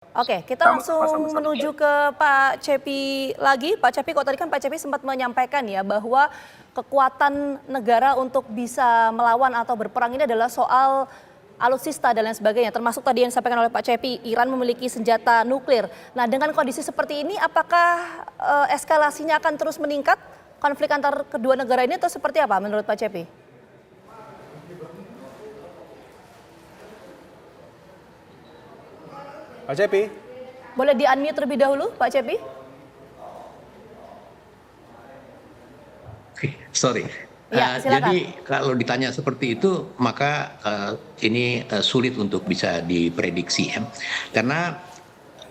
Oke, kita langsung menuju ke Pak Cepi lagi. Pak Cepi, kok tadi kan Pak Cepi sempat menyampaikan ya bahwa kekuatan negara untuk bisa melawan atau berperang ini adalah soal alutsista dan lain sebagainya. Termasuk tadi yang disampaikan oleh Pak Cepi, Iran memiliki senjata nuklir. Nah, dengan kondisi seperti ini, apakah eskalasinya akan terus meningkat konflik antar kedua negara ini atau seperti apa menurut Pak Cepi? Pak Cepi. Boleh di-unmute terlebih dahulu, Pak Cepi? Sorry. Ya, jadi kalau ditanya seperti itu, maka ini sulit untuk bisa diprediksi ya. Karena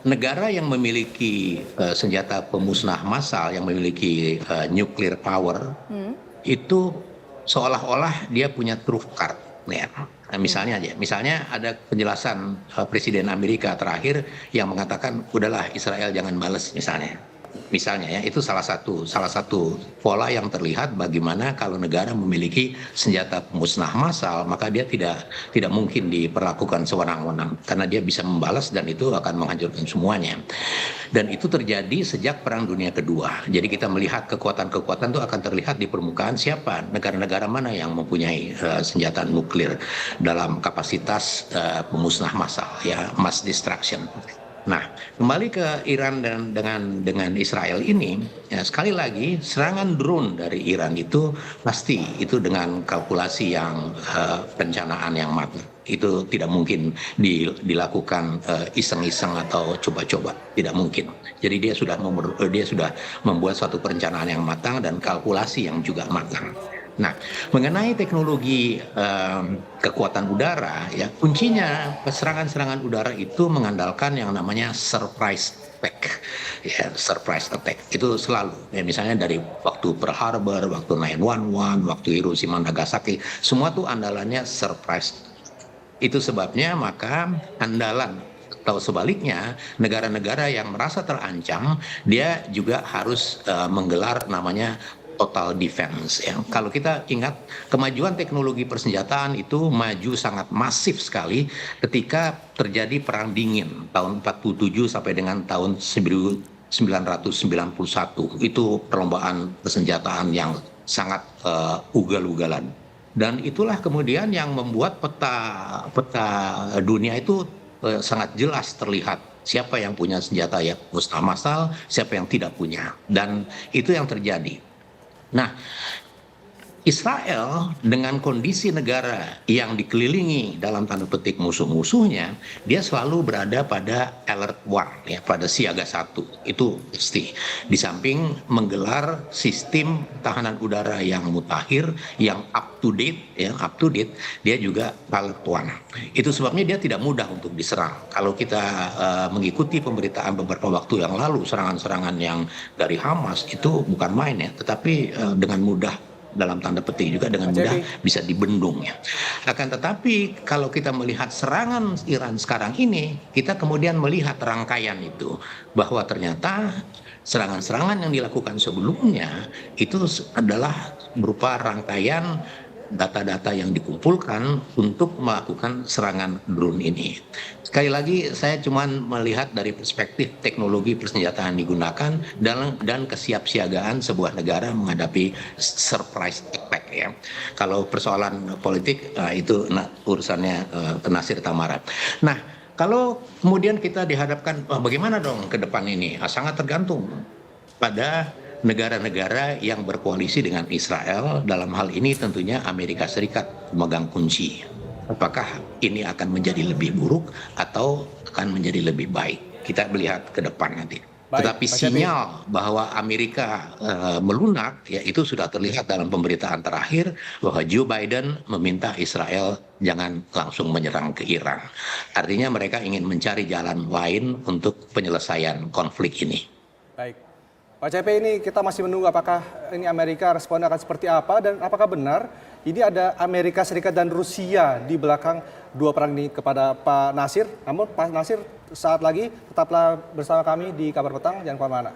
negara yang memiliki senjata pemusnah massal, yang memiliki nuclear power, itu seolah-olah dia punya trump card. Ya. Nah, misalnya ada penjelasan Presiden Amerika terakhir yang mengatakan udahlah Israel jangan balas misalnya ya, itu salah satu pola yang terlihat bagaimana kalau negara memiliki senjata pemusnah massal maka dia tidak mungkin diperlakukan sewenang-wenang karena dia bisa membalas dan itu akan menghancurkan semuanya. Dan itu terjadi sejak Perang Dunia Kedua. Jadi kita melihat kekuatan-kekuatan itu akan terlihat di permukaan siapa negara-negara mana yang mempunyai senjata nuklir dalam kapasitas pemusnah massal ya, mass destruction. Nah, kembali ke Iran dan dengan Israel ini, ya, sekali lagi serangan drone dari Iran itu pasti itu dengan kalkulasi yang perencanaan yang matang. Itu tidak mungkin dilakukan iseng-iseng atau coba-coba, tidak mungkin. Jadi dia sudah membuat suatu perencanaan yang matang dan kalkulasi yang juga matang. Nah, mengenai teknologi kekuatan udara, ya kuncinya serangan-serangan udara itu mengandalkan yang namanya surprise attack. Ya, surprise attack itu selalu. Ya, misalnya dari waktu Pearl Harbor, waktu 9/11, waktu Hiroshima Nagasaki, semua tuh andalannya surprise. Itu sebabnya maka andalan atau sebaliknya negara-negara yang merasa terancam dia juga harus menggelar namanya total defense ya. Kalau kita ingat kemajuan teknologi persenjataan itu maju sangat masif sekali ketika terjadi perang dingin tahun 47 sampai dengan tahun 1991. Itu perlombaan persenjataan yang sangat ugal-ugalan. Dan itulah kemudian yang membuat peta dunia itu sangat jelas terlihat siapa yang punya senjata ya musnah massal, siapa yang tidak punya. Dan itu yang terjadi. Nah, Israel dengan kondisi negara yang dikelilingi dalam tanda petik musuh-musuhnya, dia selalu berada pada alert one, ya, pada siaga satu. Itu pasti. Di samping menggelar sistem tahanan udara yang mutakhir, yang up to date, dia juga alert one. Itu sebabnya dia tidak mudah untuk diserang. Kalau kita mengikuti pemberitaan beberapa waktu yang lalu, serangan-serangan yang dari Hamas itu bukan main ya, tetapi dengan mudah dalam tanda petik juga dengan mudah bisa dibendung ya. Akan tetapi kalau kita melihat serangan Iran sekarang ini, kita kemudian melihat rangkaian itu bahwa ternyata serangan-serangan yang dilakukan sebelumnya itu adalah berupa rangkaian data-data yang dikumpulkan untuk melakukan serangan drone ini. Sekali lagi saya cuma melihat dari perspektif teknologi persenjataan digunakan dan kesiapsiagaan sebuah negara menghadapi surprise attack ya. Kalau persoalan politik itu urusannya Nasir Tamara. Nah, kalau kemudian kita dihadapkan bagaimana dong ke depan ini? Sangat tergantung pada negara-negara yang berkoalisi dengan Israel, dalam hal ini tentunya Amerika Serikat memegang kunci. Apakah ini akan menjadi lebih buruk atau akan menjadi lebih baik? Kita melihat ke depan nanti. Tetapi sinyal bahwa Amerika melunak, ya itu sudah terlihat dalam pemberitaan terakhir bahwa Joe Biden meminta Israel jangan langsung menyerang ke Iran. Artinya mereka ingin mencari jalan lain untuk penyelesaian konflik ini. Baik. Pak Cepi, ini kita masih menunggu apakah ini Amerika responnya akan seperti apa dan apakah benar ini ada Amerika Serikat dan Rusia di belakang dua perang ini kepada Pak Nasir. Namun Pak Nasir saat lagi tetaplah bersama kami di Kabar Petang, jangan kemana-mana.